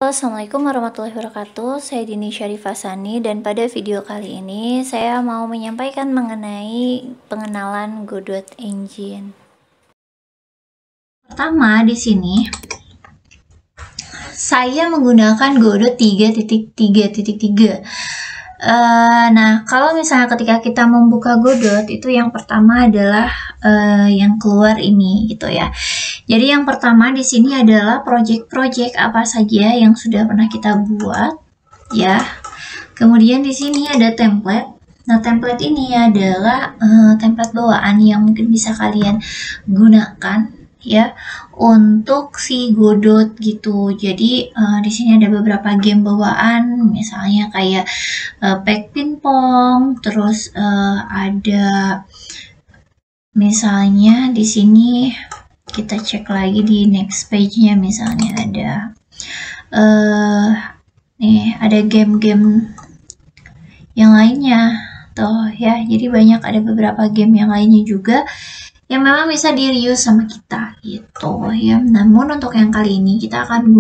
Assalamualaikum warahmatullahi wabarakatuh, saya Dini Syarifah Sani dan pada video kali ini saya mau menyampaikan mengenai pengenalan Godot Engine. Pertama di sini saya menggunakan Godot 3.3.3. Nah, kalau misalnya ketika kita membuka Godot itu yang pertama adalah yang keluar ini gitu ya. Jadi yang pertama di sini adalah project-project apa saja yang sudah pernah kita buat ya. Kemudian di sini ada template. Nah, template ini adalah template bawaan yang mungkin bisa kalian gunakan ya untuk si Godot gitu. Jadi di sini ada beberapa game bawaan, misalnya kayak Pack Ping-pong, terus ada misalnya di sini kita cek lagi di next page-nya, misalnya ada nih ada game-game yang lainnya tuh ya. Jadi banyak, ada beberapa game yang lainnya juga yang memang bisa di reuse sama kita gitu ya. Namun untuk yang kali ini kita akan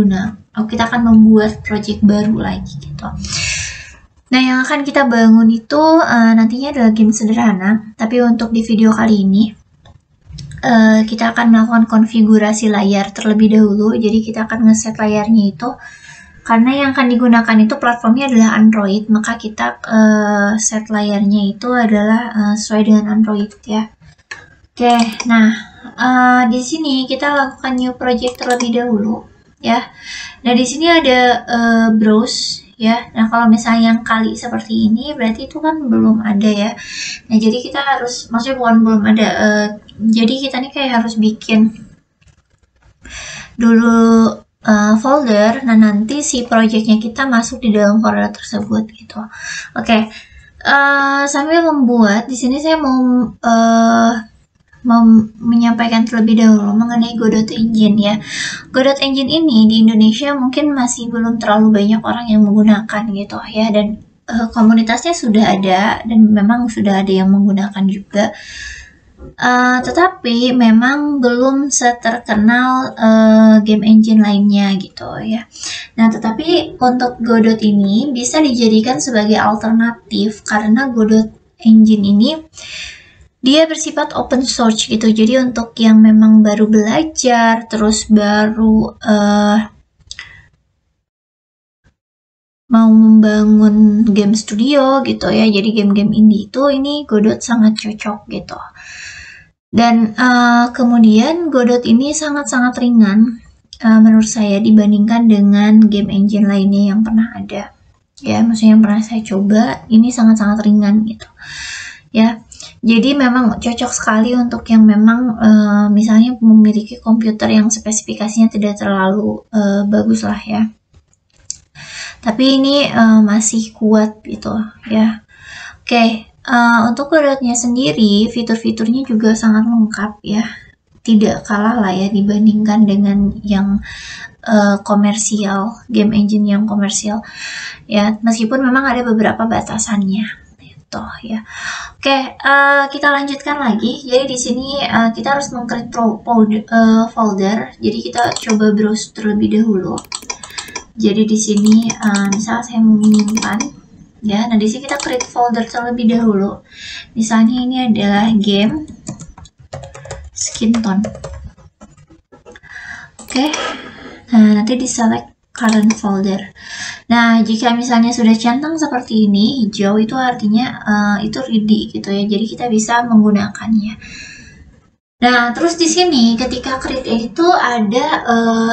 membuat project baru lagi gitu. Nah, yang akan kita bangun itu nantinya adalah game sederhana, tapi untuk di video kali ini kita akan melakukan konfigurasi layar terlebih dahulu. Jadi kita akan ngeset layarnya itu, karena yang akan digunakan itu platformnya adalah Android, maka kita set layarnya itu adalah sesuai dengan Android ya. Oke, nah di sini kita lakukan new project terlebih dahulu ya. Nah, di sini ada browse ya. Nah, kalau misalnya yang kali seperti ini berarti itu kan belum ada ya. Nah, jadi kita harus, maksudnya bukan belum ada, jadi kita nih kayak harus bikin dulu folder. Nah, nanti si projectnya kita masuk di dalam folder tersebut gitu. Oke, sambil membuat di sini saya mau menyampaikan terlebih dahulu mengenai Godot Engine ya. Godot Engine ini di Indonesia mungkin masih belum terlalu banyak orang yang menggunakan gitu ya, dan komunitasnya sudah ada dan memang sudah ada yang menggunakan juga. Tetapi memang belum seterkenal game engine lainnya gitu ya. Nah, tetapi untuk Godot ini bisa dijadikan sebagai alternatif karena Godot Engine ini dia bersifat open source gitu. Jadi untuk yang memang baru belajar, terus baru mau membangun game studio gitu ya, jadi game-game indie itu ini Godot sangat cocok gitu. Dan kemudian Godot ini sangat-sangat ringan menurut saya dibandingkan dengan game engine lainnya yang pernah ada ya, maksudnya yang pernah saya coba, ini sangat-sangat ringan gitu ya. Jadi memang cocok sekali untuk yang memang misalnya memiliki komputer yang spesifikasinya tidak terlalu bagus lah ya, tapi ini masih kuat gitu ya. Oke, untuk Godotnya sendiri fitur-fiturnya juga sangat lengkap ya, tidak kalah lah ya dibandingkan dengan yang komersial, game engine yang komersial ya, meskipun memang ada beberapa batasannya gitu ya. Oke, kita lanjutkan lagi. Jadi di sini kita harus meng-create folder. Jadi kita coba browse terlebih dahulu. Jadi di sini misal saya mau menyimpan ya. Nah, di sini kita create folder terlebih dahulu. Misalnya ini adalah game skin tone. Oke. Nah, nanti di select current folder. Nah, jika misalnya sudah centang seperti ini, hijau, itu artinya itu ready gitu ya. Jadi kita bisa menggunakannya. Nah, terus di sini ketika create itu ada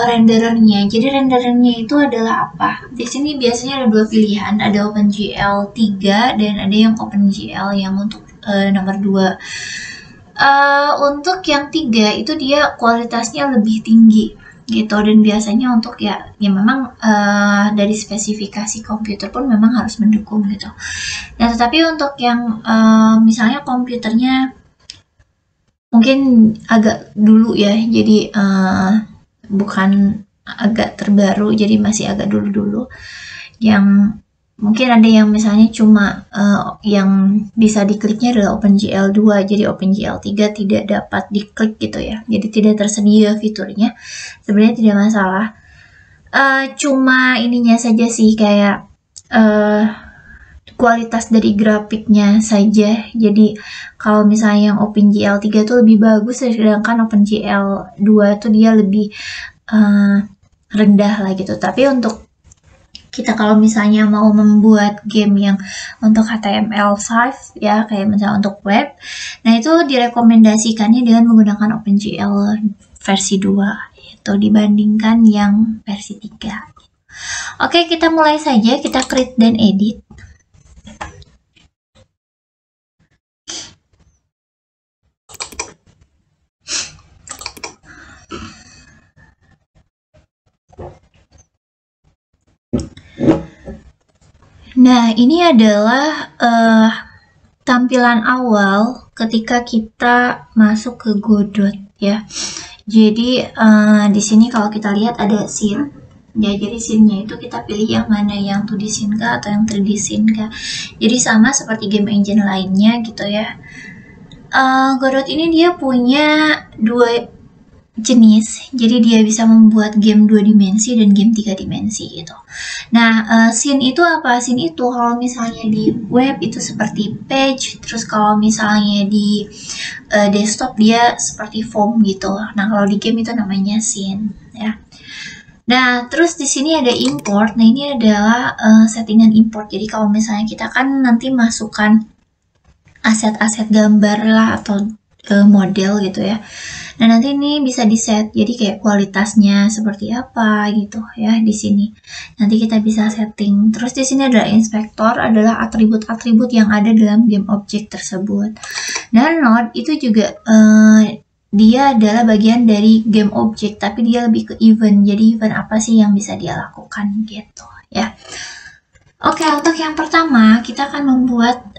renderernya. Jadi renderernya itu adalah apa? Di sini biasanya ada dua pilihan, ada OpenGL 3 dan ada yang OpenGL yang untuk nomor 2. Untuk yang 3 itu dia kualitasnya lebih tinggi gitu, dan biasanya untuk ya memang dari spesifikasi komputer pun memang harus mendukung gitu. Nah, tetapi untuk yang misalnya komputernya mungkin agak dulu ya, jadi bukan agak terbaru, jadi masih agak dulu-dulu, yang mungkin ada yang misalnya cuma yang bisa dikliknya adalah OpenGL 2, jadi OpenGL 3 tidak dapat diklik gitu ya, jadi tidak tersedia fiturnya. Sebenarnya tidak masalah, Cuma ininya saja sih kayak kualitas dari grafiknya saja. Jadi kalau misalnya yang OpenGL 3 itu lebih bagus, sedangkan OpenGL 2 itu dia lebih rendah lah gitu. Tapi untuk kita kalau misalnya mau membuat game yang untuk HTML5 ya, kayak misalnya untuk web, nah itu direkomendasikannya dengan menggunakan OpenGL versi 2 itu dibandingkan yang versi 3. Oke, kita mulai saja, kita create dan edit. Nah, ini adalah tampilan awal ketika kita masuk ke Godot ya. Jadi di sini kalau kita lihat ada scene. Ya, jadi scene-nya itu kita pilih yang mana, yang 2D scene kah atau yang 3D scene kah. Jadi sama seperti game engine lainnya gitu ya. Godot ini dia punya dua jenis, jadi dia bisa membuat game 2 dimensi dan game 3 dimensi gitu. Nah, scene itu apa? Scene itu kalau misalnya di web itu seperti page, terus kalau misalnya di desktop dia seperti form gitu. Nah, kalau di game itu namanya scene ya. Nah, terus di sini ada import. Nah, ini adalah settingan import. Jadi kalau misalnya kita kan nanti masukkan aset-aset gambar lah atau model gitu ya. Nah, nanti ini bisa di-set, jadi kayak kualitasnya seperti apa gitu ya di sini. Nanti kita bisa setting. Terus di sini adalah inspektor, adalah atribut-atribut yang ada dalam game object tersebut. Dan node itu juga dia adalah bagian dari game object, tapi dia lebih ke event. Jadi event apa sih yang bisa dia lakukan gitu ya. Oke, untuk yang pertama kita akan membuat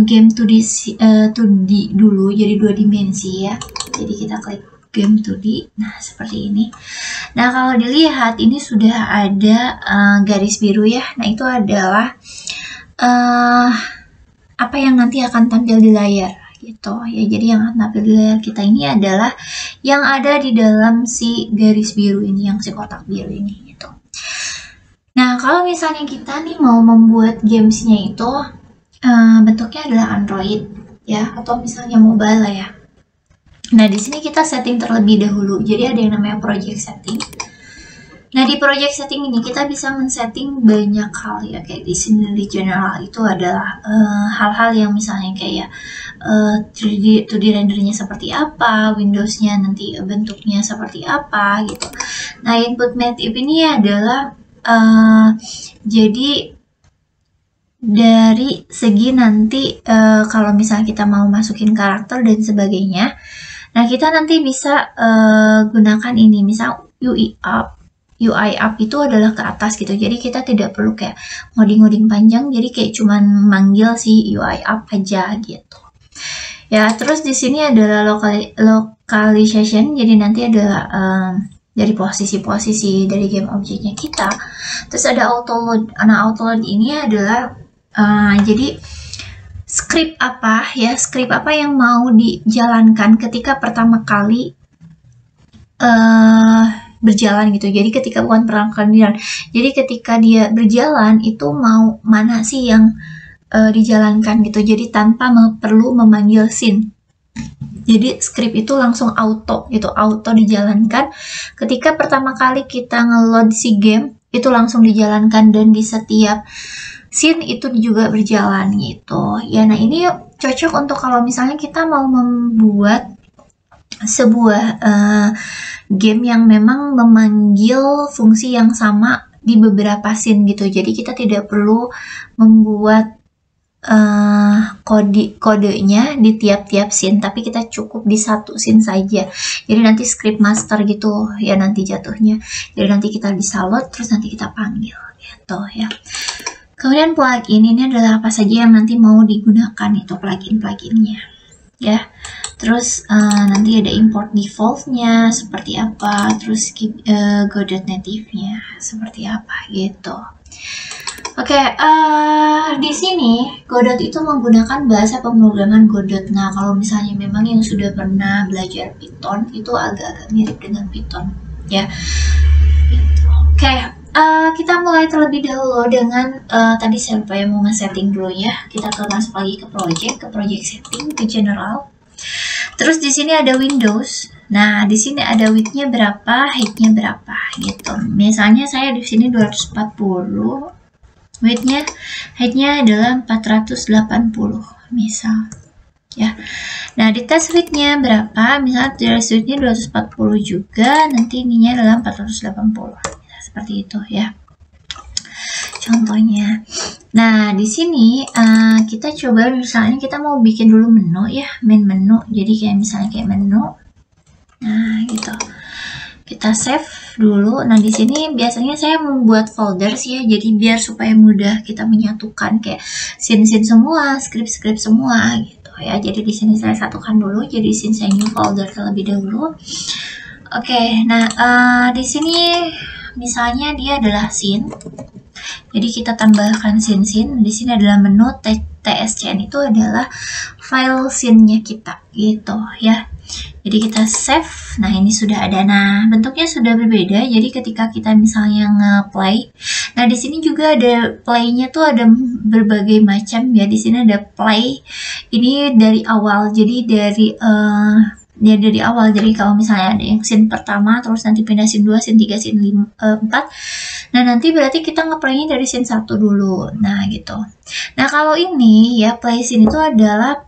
game 2D dulu, jadi 2 dimensi ya. Jadi kita klik game 2D, nah seperti ini. Nah, kalau dilihat ini sudah ada garis biru ya. Nah, itu adalah apa yang nanti akan tampil di layar gitu ya. Jadi yang akan tampil di layar kita ini adalah yang ada di dalam si garis biru ini, yang si kotak biru ini gitu. Nah, kalau misalnya kita nih mau membuat gamesnya itu bentuknya adalah Android ya, atau misalnya mobile lah ya. Nah, di sini kita setting terlebih dahulu. Jadi ada yang namanya project setting. Nah, di project setting ini kita bisa men-setting banyak hal ya. Kayak di sini di general itu adalah hal-hal yang misalnya kayak 2D rendernya seperti apa, Windows-nya nanti bentuknya seperti apa gitu. Nah, input native ini adalah jadi dari segi nanti kalau misalnya kita mau masukin karakter dan sebagainya, nah kita nanti bisa gunakan ini, misal UI up itu adalah ke atas gitu, jadi kita tidak perlu kayak ngoding-ngoding panjang, jadi kayak cuman manggil si UI up aja gitu ya. Terus di sini adalah localization, jadi nanti adalah dari posisi-posisi dari game objeknya kita. Terus ada auto load. Nah, auto load ini adalah jadi script apa ya, script apa yang mau dijalankan ketika pertama kali berjalan gitu. Jadi ketika bukan pertama kali jalan, jadi ketika dia berjalan itu mau mana sih yang dijalankan gitu. Jadi tanpa perlu memanggil scene. Jadi script itu langsung auto gitu, auto dijalankan. Ketika pertama kali kita ngeload si game, itu langsung dijalankan dan di setiap scene itu juga berjalan gitu. Ya, nah ini cocok untuk kalau misalnya kita mau membuat sebuah game yang memang memanggil fungsi yang sama di beberapa scene gitu. Jadi kita tidak perlu membuat kodenya di tiap-tiap scene, tapi kita cukup di satu scene saja. Jadi nanti script master gitu ya nanti jatuhnya. Jadi nanti kita bisa load, terus nanti kita panggil gitu ya. Kemudian plugin ini adalah apa saja yang nanti mau digunakan itu plugin-pluginnya ya. Terus nanti ada import defaultnya seperti apa, terus Godot native-nya seperti apa gitu. Oke, di sini Godot itu menggunakan bahasa pemrograman Godot. Nah, kalau misalnya memang yang sudah pernah belajar Python itu agak-agak mirip dengan Python, ya. Gitu. Oke, kita mulai terlebih dahulu dengan tadi saya lupa ya mau nge-setting dulu ya. Kita masuk lagi ke project setting, ke general. Terus di sini ada Windows. Nah, di sini ada width-nya berapa, height-nya berapa gitu. Misalnya saya di sini 240, width-nya, height-nya adalah 480 misal. Ya. Nah, di test width-nya berapa? Misalnya test width-nya 240 juga, nanti ininya adalah 480. Nah, seperti itu ya. Contohnya. Nah, di sini kita coba misalnya kita mau bikin dulu menu ya, main menu. Jadi kayak misalnya kayak menu. Nah, gitu. Kita save dulu. Nah, di sini biasanya saya membuat folders ya. Jadi biar supaya mudah kita menyatukan kayak scene-scene semua, script-script semua gitu ya. Jadi di sini saya satukan dulu. Jadi scene saya new folder terlebih dahulu. Oke, nah di sini misalnya dia adalah scene. Jadi kita tambahkan scene. Di sini adalah menu tscn itu adalah file scene-nya kita gitu ya. Jadi kita save. Nah, ini sudah ada. Nah, bentuknya sudah berbeda. Jadi ketika kita misalnya nge-play, nah di sini juga ada play-nya tuh ada berbagai macam ya. Di sini ada play. Ini dari awal. Jadi dari ya dari awal. Jadi kalau misalnya ada yang scene pertama, terus nanti pindah scene 2, scene 3, scene 4. Nah, nanti berarti kita nge-play-nya dari scene 1 dulu. Nah, gitu. Nah, kalau ini ya play scene itu adalah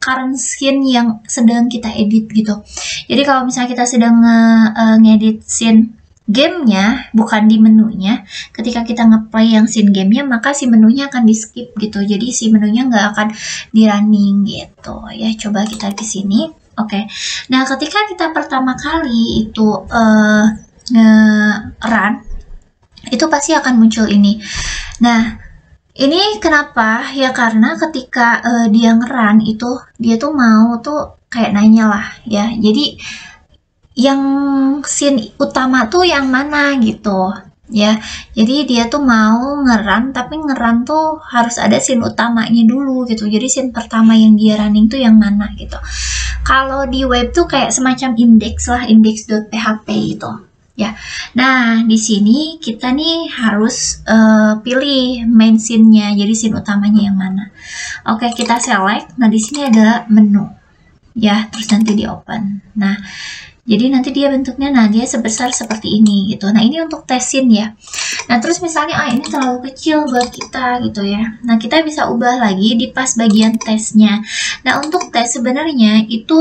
current scene yang sedang kita edit gitu. Jadi kalau misalnya kita sedang ngedit scene gamenya, bukan di menunya, ketika kita nge-play yang scene gamenya, maka si menunya akan di skip gitu. Jadi si menunya nggak akan di running gitu ya. Coba kita ke sini. Oke. Nah, ketika kita pertama kali itu run, itu pasti akan muncul ini. Nah, ini kenapa? Ya karena ketika dia ngeran itu, dia tuh mau tuh kayak nanya lah ya. Jadi yang scene utama tuh yang mana gitu ya. Jadi dia tuh mau ngeran, tapi ngeran tuh harus ada scene utamanya dulu gitu. Jadi scene pertama yang dia running tuh yang mana gitu. Kalau di web tuh kayak semacam index lah, index.php itu. Ya, nah di sini kita nih harus pilih main scene-nya, jadi scene utamanya yang mana. Oke, kita select. Nah di sini ada menu, ya, terus nanti di open. Nah, jadi nanti dia bentuknya, nah dia sebesar seperti ini gitu. Nah ini untuk tes scene ya. Nah terus misalnya ini terlalu kecil buat kita gitu ya. Nah kita bisa ubah lagi di pas bagian tesnya. Nah untuk tes sebenarnya itu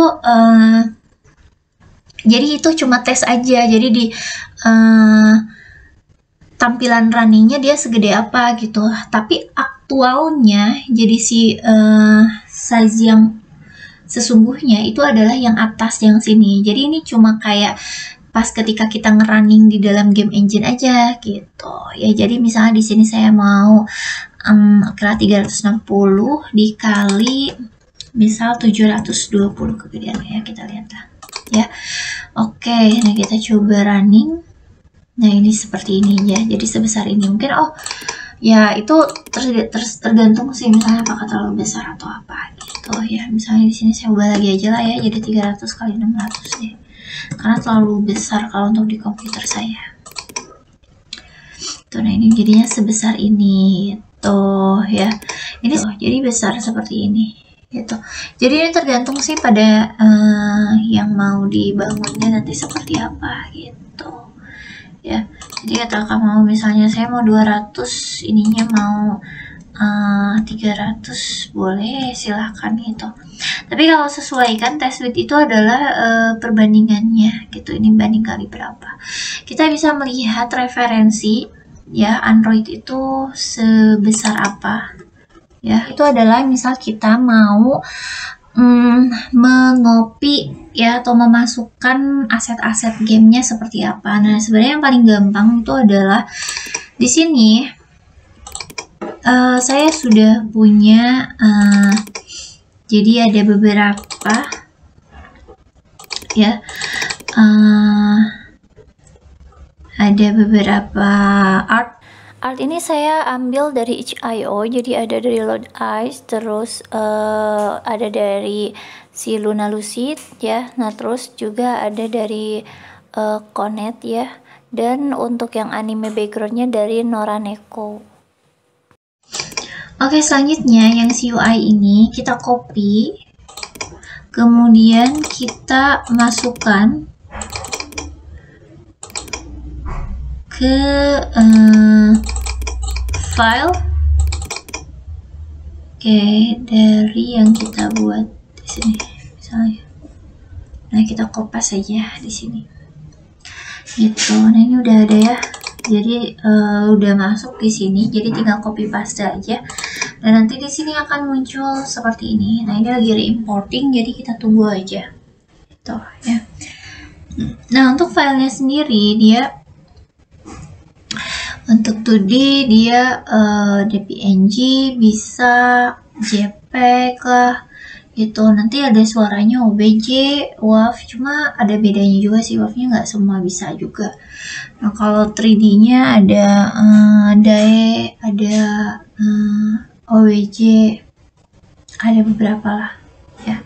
jadi itu cuma tes aja. Jadi di tampilan runningnya dia segede apa gitu. Tapi aktualnya jadi si size yang sesungguhnya itu adalah yang atas yang sini. Jadi ini cuma kayak pas ketika kita ngerunning di dalam game engine aja gitu. Ya jadi misalnya di sini saya mau kira 360 dikali misal 720 kegedeannya ya, kita lihat lah. Ya, oke. Nah kita coba running. Nah ini seperti ini ya. Jadi sebesar ini mungkin. Oh, ya itu tergantung sih misalnya apakah terlalu besar atau apa gitu ya. Misalnya di sini saya ubah lagi aja lah ya. Jadi 300 kali 600 deh. Karena terlalu besar kalau untuk di komputer saya. Tuh, nah ini jadinya sebesar ini gitu ya. Ini jadi besar seperti ini. Gitu. Jadi ini tergantung sih pada yang mau dibangunnya nanti seperti apa gitu ya. Jadi katakan mau misalnya saya mau 200, ininya mau 300, boleh silahkan gitu. Tapi kalau sesuaikan test width itu adalah perbandingannya gitu. Ini banding kali berapa. Kita bisa melihat referensi ya Android itu sebesar apa. Ya, itu adalah misal kita mau mengopi ya atau memasukkan aset-aset gamenya seperti apa. Nah, sebenarnya yang paling gampang itu adalah di sini saya sudah punya jadi ada beberapa ya ada beberapa art ini saya ambil dari itch.io, jadi ada dari Load Eyes, terus ada dari si Luna Lucid ya, nah terus juga ada dari Conet ya. Dan untuk yang anime backgroundnya dari Noraneko. Oke, selanjutnya yang CUI ini kita copy, kemudian kita masukkan ke file. Oke, dari yang kita buat di sini misalnya. Nah, kita kopas saja di sini. Gitu. Nah, ini udah ada ya. Jadi udah masuk di sini. Jadi tinggal copy paste aja. Dan nanti di sini akan muncul seperti ini. Nah, ini lagi re-importing, jadi kita tunggu aja. Gitu ya. Nah, untuk filenya sendiri dia untuk 2D dia DPNG, bisa JPEG lah gitu. Nanti ada suaranya OBJ, WAV, cuma ada bedanya juga sih, WAV-nya nggak semua bisa juga. Nah, kalau 3D-nya ada DAE, ada OBJ, ada beberapa lah ya.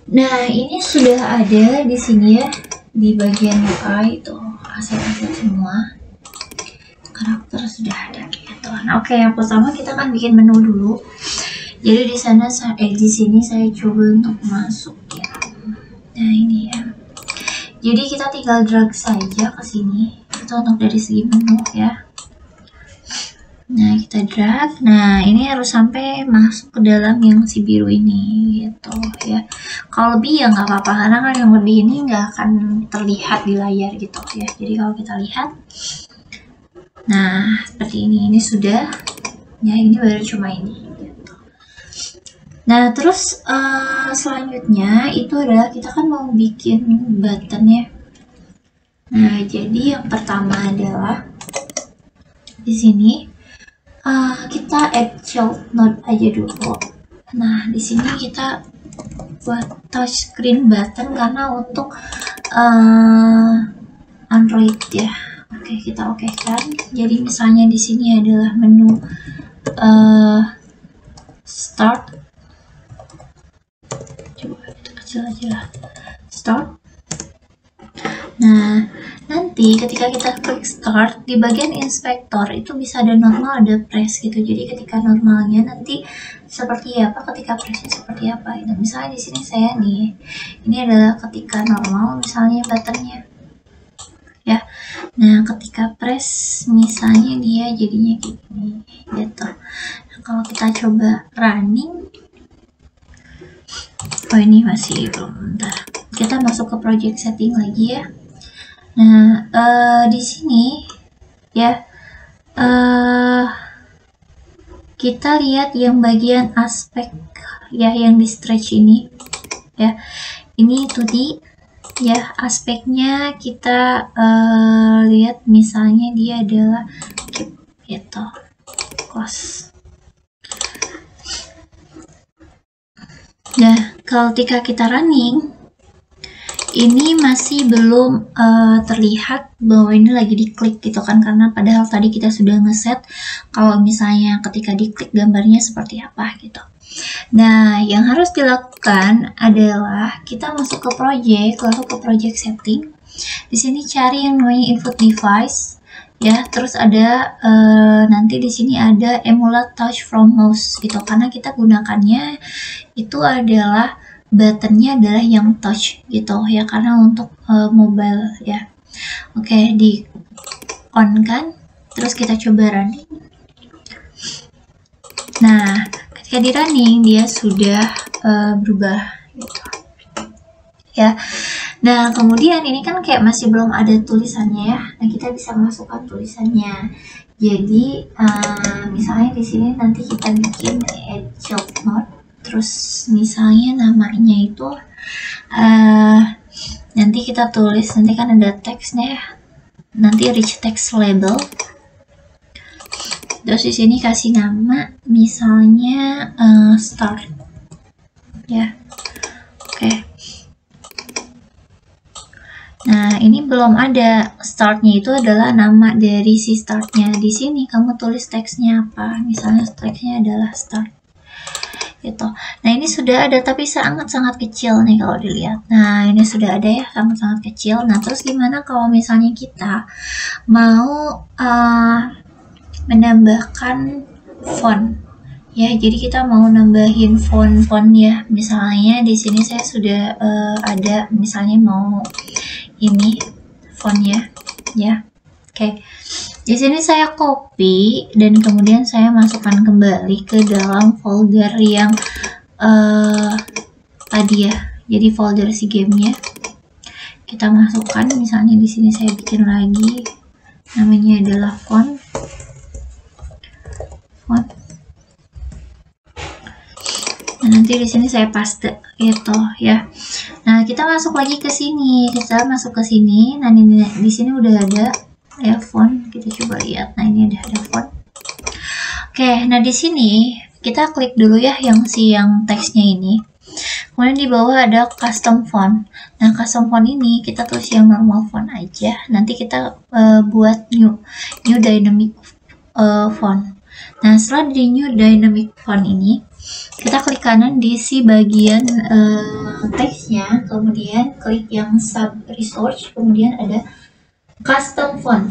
Nah, ini sudah ada di sini ya, di bagian UI itu aset-aset semua, karakter sudah ada gitu. Nah, oke, yang pertama kita kan bikin menu dulu. Jadi di sana di sini saya coba untuk masuk ya. Nah, ini ya. Jadi kita tinggal drag saja ke sini. Itu untuk dari segi menu ya. Nah, kita drag. Nah, ini harus sampai masuk ke dalam yang si biru ini gitu ya. Kalau lebih ya nggak apa-apa, karena kan yang lebih ini nggak akan terlihat di layar gitu ya. Jadi kalau kita lihat, nah seperti ini sudah. Ya, ini baru cuma ini. Nah, terus selanjutnya itu adalah kita kan mau bikin button ya. Nah, jadi yang pertama adalah di sini kita add child node aja dulu. Nah, di sini kita buat touchscreen button karena untuk Android ya. Oke, kita okekan. Jadi misalnya di sini adalah menu start. Coba itu kecil aja lah. Start. Nah, nanti ketika kita klik start, di bagian inspektor itu bisa ada normal, ada press gitu. Jadi ketika normalnya nanti seperti apa, ketika pressnya seperti apa. Nah, misalnya di sini saya nih, ini adalah ketika normal, misalnya buttonnya ya. Nah, ketika press misalnya dia jadinya gini gitu. Nah, kalau kita coba running, oh ini masih belum, bentar. Kita masuk ke project setting lagi ya. Nah, di sini ya kita lihat yang bagian aspek ya, yang di stretch ini ya. Ini 2D ya, aspeknya kita lihat misalnya dia adalah keep gitu, close. Nah, ketika kita running, ini masih belum terlihat bahwa ini lagi diklik gitu kan, karena padahal tadi kita sudah ngeset kalau misalnya ketika diklik gambarnya seperti apa gitu. Nah, yang harus dilakukan adalah kita masuk ke project, lalu ke project setting. Di sini cari yang namanya input device ya, terus ada nanti di sini ada emulate touch from mouse gitu, karena kita gunakannya itu adalah buttonnya adalah yang touch gitu ya, karena untuk mobile ya. Oke, di on kan, terus kita coba running. Nah, ketika di running dia sudah berubah gitu ya. Nah, kemudian ini kan kayak masih belum ada tulisannya ya. Nah, kita bisa masukkan tulisannya. Jadi misalnya di sini nanti kita bikin add child node, terus misalnya namanya itu nanti kita tulis, nanti kan ada teksnya ya, nanti rich text label. Terus di sini kasih nama misalnya start ya. Oke. Nah, ini belum ada startnya, itu adalah nama dari si startnya. Di sini kamu tulis teksnya apa, misalnya teksnya adalah start gitu. Nah ini sudah ada tapi sangat-sangat kecil nih kalau dilihat. Nah ini sudah ada ya, sangat-sangat kecil. Nah terus gimana kalau misalnya kita mau menambahkan font ya, jadi kita mau nambahin font ya. Misalnya di sini saya sudah ada misalnya mau ini fontnya ya. Oke. Di sini saya copy dan kemudian saya masukkan kembali ke dalam folder yang tadi ya. Jadi folder si gamenya kita masukkan, misalnya di sini saya bikin lagi, namanya adalah font. Nah, nanti di sini saya paste gitu ya. Nah kita masuk lagi ke sini, kita masuk ke sini. Nah ini di sini udah ada ya font, kita coba lihat. Nah ini ada font. Oke, nah di sini kita klik dulu ya yang teksnya ini. Kemudian di bawah ada custom font. Nah custom font ini kita tulis yang normal font aja. Nanti kita buat new dynamic font. Nah setelah di new dynamic font ini, kita klik kanan di si bagian teksnya, kemudian klik yang sub resource, kemudian ada custom font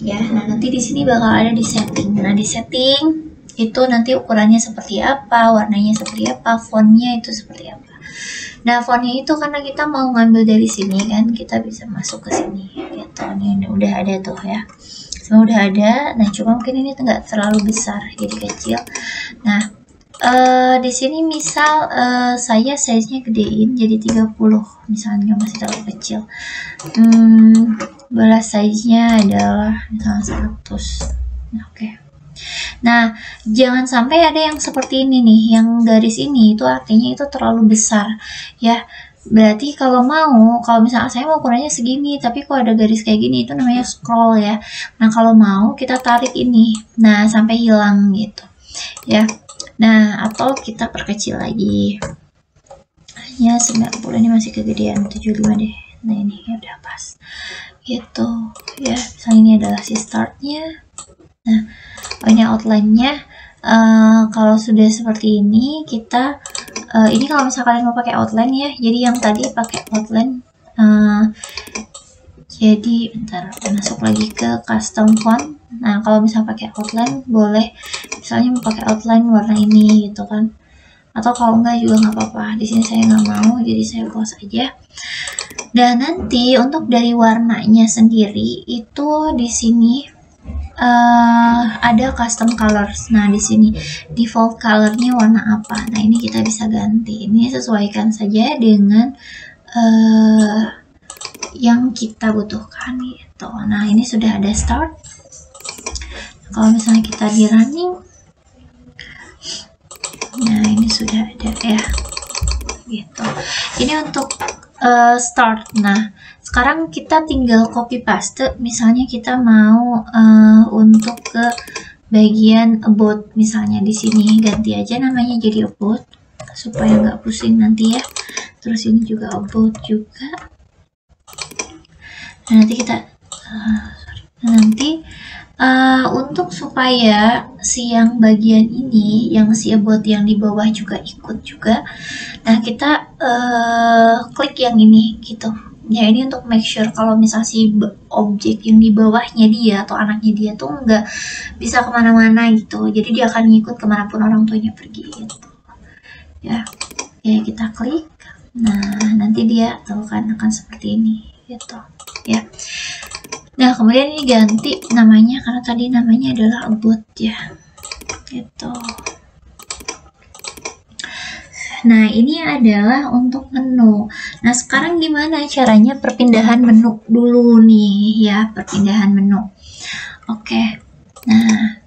ya. Nah nanti di sini bakal ada di setting. Nah di setting itu nanti ukurannya seperti apa, warnanya seperti apa, fontnya itu seperti apa. Nah fontnya itu karena kita mau ngambil dari sini kan, kita bisa masuk ke sini gitu. Ini udah ada tuh ya, semua udah ada. Nah cuma mungkin ini nggak terlalu besar, jadi kecil. Nah di sini misal saya size-nya gedein jadi 30 misalnya, masih terlalu kecil. Bola size-nya adalah misalnya 100. Oke. Nah, jangan sampai ada yang seperti ini nih, yang garis ini itu artinya itu terlalu besar ya. Berarti kalau misalnya saya mau ukurannya segini, tapi kok ada garis kayak gini, itu namanya scroll ya. Nah, kalau mau kita tarik ini, nah sampai hilang gitu ya. Nah, atau kita perkecil lagi. Hanya 90, ini masih kegedean, 75 deh. Nah, ini ya udah pas. Gitu ya. Misalnya ini adalah si startnya. Nah, ini outline-nya. Kalau sudah seperti ini, kita ini kalau misalkan kalian mau pakai outline ya. Jadi yang tadi pakai outline. Jadi bentar, masuk lagi ke custom font. Nah kalau misalnya pakai outline boleh, misalnya mau pakai outline warna ini gitu kan, atau kalau enggak juga nggak apa-apa. Di sini saya nggak mau, jadi saya close aja. Dan nanti untuk dari warnanya sendiri itu di sini ada custom colors. Nah di sini default colornya warna apa. Nah ini kita bisa ganti. Ini sesuaikan saja dengan yang kita butuhkan gitu. Nah ini sudah ada start. Kalau misalnya kita di running, nah ini sudah ada ya gitu. Ini untuk start. Nah sekarang kita tinggal copy paste. Misalnya kita mau untuk ke bagian about, misalnya di sini ganti aja namanya jadi about supaya nggak pusing nanti ya. Terus ini juga about juga. Nah, nanti kita untuk supaya si yang bagian ini, yang si about yang di bawah juga ikut juga, nah kita klik yang ini gitu ya. Ini untuk make sure kalau misal si objek yang di bawahnya dia atau anaknya dia tuh nggak bisa kemana-mana gitu, jadi dia akan ngikut kemanapun orang tuanya pergi gitu ya. Kita klik, nah nanti dia tahu kan akan seperti ini gitu ya. Nah kemudian ini ganti namanya karena tadi namanya adalah about ya gitu. Nah ini adalah untuk menu. Nah sekarang gimana caranya perpindahan menu dulu nih ya, perpindahan menu. Oke. Nah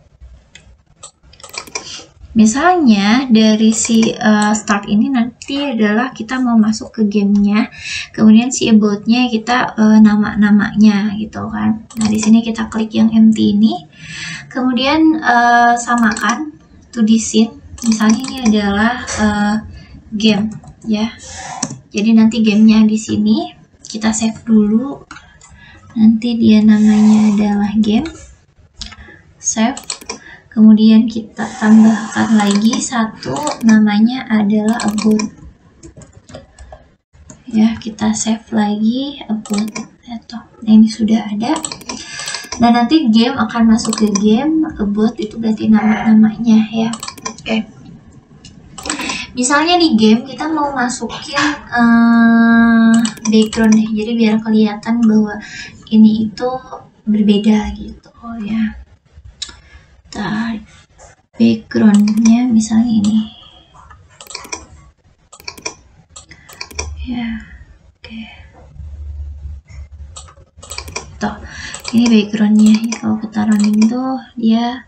misalnya dari si start ini nanti adalah kita mau masuk ke gamenya, kemudian si about-nya kita nama-namanya gitu kan. Nah di sini kita klik yang empty ini, kemudian samakan to the scene. Misalnya ini adalah game ya. Jadi nanti gamenya di sini kita save dulu. Nanti dia namanya adalah game. Save. Kemudian kita tambahkan lagi satu, namanya adalah about. Ya, kita save lagi about. Nah, ini sudah ada. Dan nanti game akan masuk ke game, about itu berarti nama-namanya ya. Oke. Misalnya di game kita mau masukin background deh, jadi biar kelihatan bahwa ini itu berbeda gitu ya. Backgroundnya misalnya ini ya. Oke. Tuh, ini backgroundnya ya, kalau kita running tuh dia,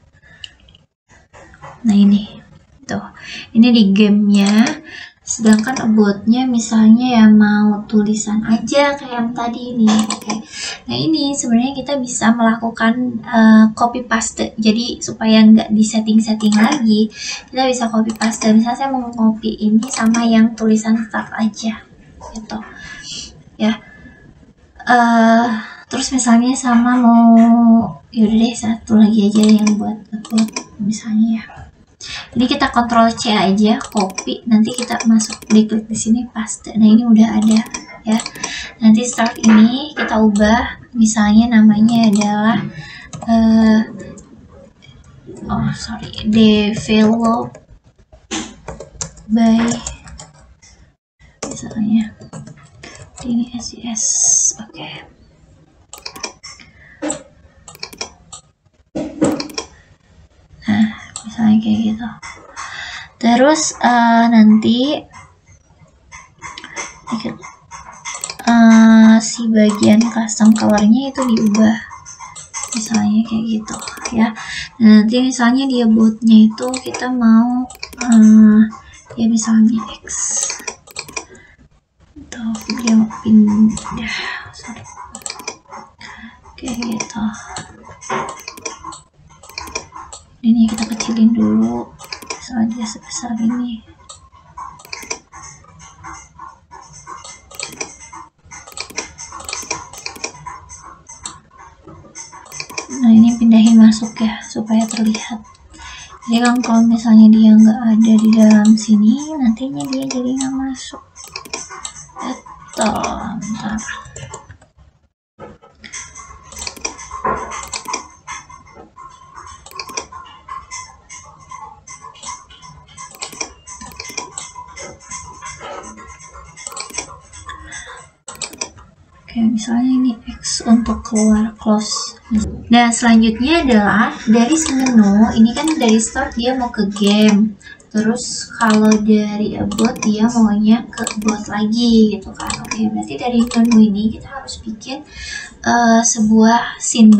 nah ini tuh, ini di gamenya. Sedangkan about-nya misalnya ya mau tulisan aja kayak yang tadi ini. Oke. Nah, ini sebenarnya kita bisa melakukan copy paste. Jadi supaya nggak di setting lagi, kita bisa copy paste. Misalnya saya mau copy ini sama yang tulisan start aja gitu ya. Terus misalnya sama mau, yaudah deh satu lagi aja yang buat upload misalnya ya. Ini kita Ctrl C aja, copy, nanti kita masuk, diklik di sini paste. Nah, ini udah ada ya. Nanti start ini kita ubah, misalnya namanya adalah develop by misalnya ini SES. Oke. Nah, misalnya kayak gitu. Terus nanti si bagian custom colornya itu diubah, misalnya kayak gitu ya. Nah, nanti misalnya dia bootnya itu kita mau ya misalnya X atau video pindah, kayak gitu. Ini kita kecilin dulu, misalnya dia sebesar ini. Nah, ini pindahin masuk ya supaya terlihat. Jadi kan kalau misalnya dia nggak ada di dalam sini, nantinya dia jadi nggak masuk. Bentar. Oke, misalnya ini X untuk keluar, close. Nah, selanjutnya adalah dari si menu, ini kan dari start dia mau ke game. Terus kalau dari about dia maunya ke about lagi gitu kan. Oke, berarti dari menu ini kita harus bikin sebuah scene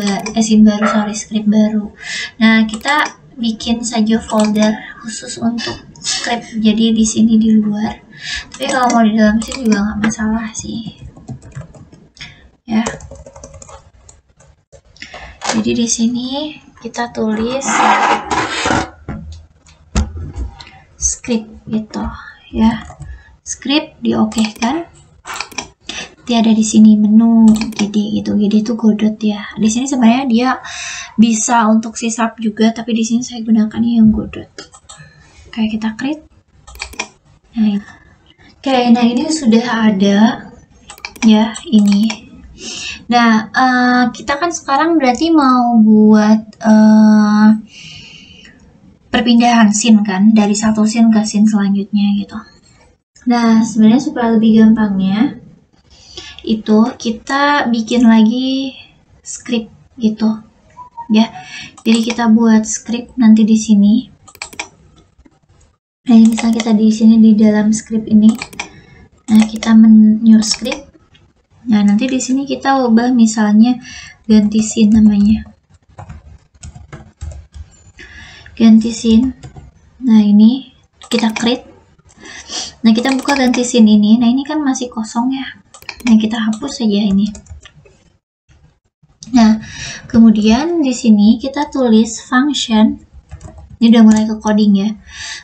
baru, script baru. Nah, kita bikin saja folder khusus untuk script. Jadi di sini di luar. Tapi kalau mau di dalam sini juga nggak masalah sih. Ya. Jadi di sini kita tulis script gitu ya. Script diokekan. Nanti ada di sini menu GD gitu. GD itu Godot ya. Di sini sebenarnya dia bisa untuk C# juga, tapi di sini saya gunakannya yang Godot. Oke, kita create. Nah, oke, nah ini sudah ada ya ini. Nah, kita kan sekarang berarti mau buat perpindahan scene kan, dari satu scene ke scene selanjutnya gitu. Nah, sebenarnya supaya lebih gampangnya, itu kita bikin lagi script gitu ya. Jadi kita buat script nanti di sini. Nah, ini misalnya kita di sini di dalam script ini. Nah, kita new script. Nah, nanti di sini kita ubah misalnya ganti scene namanya. Ganti scene. Nah, ini kita create. Nah, kita buka ganti scene ini. Nah, ini kan masih kosong ya. Nah, kita hapus saja ini. Nah, kemudian di sini kita tulis function. Ini udah mulai ke coding ya.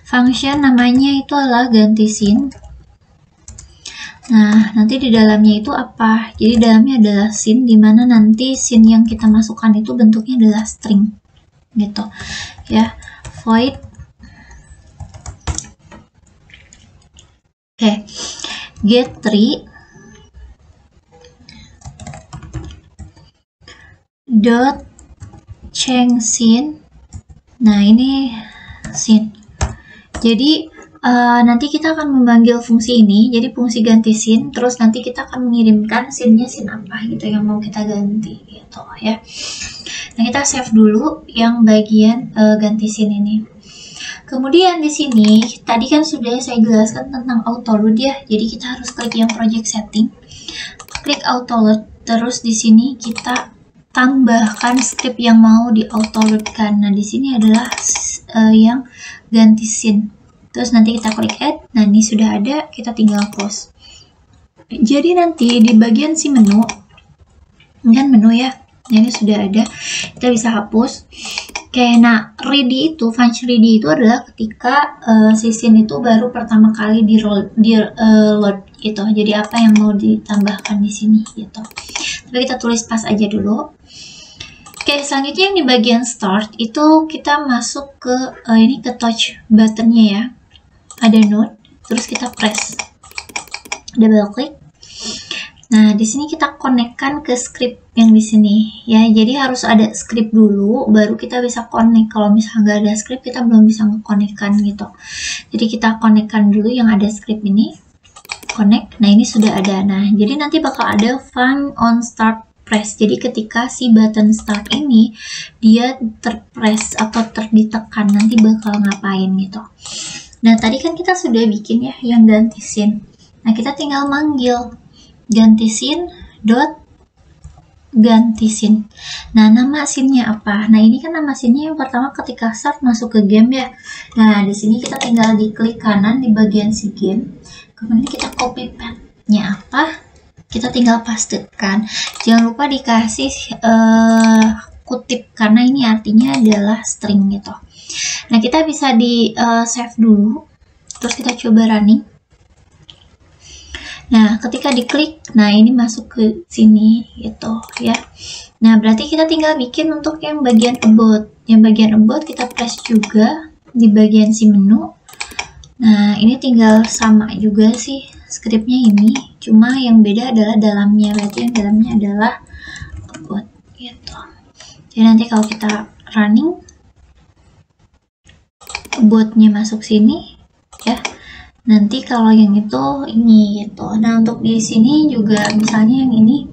Function namanya itu adalah ganti scene. Nah, nanti di dalamnya itu apa? Jadi dalamnya adalah scene, dimana nanti scene yang kita masukkan itu bentuknya adalah string. gitu ya, void. Oke, get tree dot change scene. Nah, ini scene. Jadi nanti kita akan memanggil fungsi ini, jadi fungsi ganti scene, terus nanti kita akan mengirimkan scene-nya scene apa gitu yang mau kita ganti gitu ya. Nah, kita save dulu yang bagian ganti scene ini. Kemudian di sini tadi kan sudah saya jelaskan tentang autoload ya. Jadi kita harus klik yang project setting, klik autoload, terus di sini kita tambahkan script yang mau di autoloadkan. Nah, di sini adalah yang ganti scene. Terus nanti kita klik add. Nah, ini sudah ada, kita tinggal close. Jadi nanti di bagian si menu, ini kan menu ya. Nah, ini sudah ada, kita bisa hapus. Oke, nah ready itu, function ready itu adalah ketika si scene itu baru pertama kali di load gitu. Jadi apa yang mau ditambahkan di sini gitu. Tapi kita tulis pas aja dulu. Oke, selanjutnya yang di bagian start itu kita masuk ke ini ke touch buttonnya ya. Ada node, terus kita press, double click. Nah, di sini kita konekkan ke script yang di sini ya. Jadi harus ada script dulu baru kita bisa connect. Kalau misalnya nggak ada script kita belum bisa ngekonekkan gitu. Jadi kita konekkan dulu yang ada script ini. Connect. Nah, ini sudah ada. Nah, jadi nanti bakal ada find on start press. Jadi ketika si button start ini dia terpress atau ditekan, nanti bakal ngapain gitu. Nah, tadi kan kita sudah bikin ya yang ganti scene. Nah, kita tinggal manggil ganti scene dot ganti scene. Nah, nama scene-nya apa? Nah, ini kan nama scene-nya yang pertama ketika start masuk ke game ya. Nah, di sini kita tinggal diklik kanan di bagian si game. Kemudian kita copy path-nya apa? Kita tinggal pastekan. Jangan lupa dikasih kutip karena ini artinya adalah string gitu. Nah, kita bisa di save dulu. Terus kita coba running. Nah, ketika diklik, nah ini masuk ke sini gitu ya. Nah, berarti kita tinggal bikin untuk yang bagian about. Yang bagian about kita press juga di bagian si menu. Nah, ini tinggal sama juga sih scriptnya ini. Cuma yang beda adalah dalamnya. Berarti yang dalamnya adalah about gitu. Jadi nanti kalau kita running, about-nya masuk sini ya. Nanti kalau yang itu ini gitu. Nah, untuk di sini juga misalnya yang ini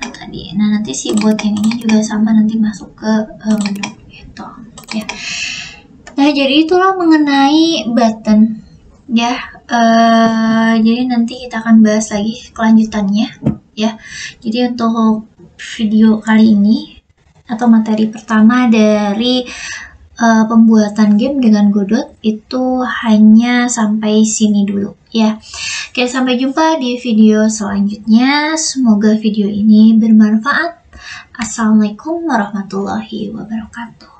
tadi. Nah, nanti si bot yang ini juga sama nanti masuk ke menu gitu ya. Nah, jadi itulah mengenai button ya. Jadi nanti kita akan bahas lagi kelanjutannya ya. Jadi untuk video kali ini atau materi pertama dari pembuatan game dengan Godot itu hanya sampai sini dulu ya. Oke, sampai jumpa di video selanjutnya. Semoga video ini bermanfaat. Assalamualaikum warahmatullahi wabarakatuh.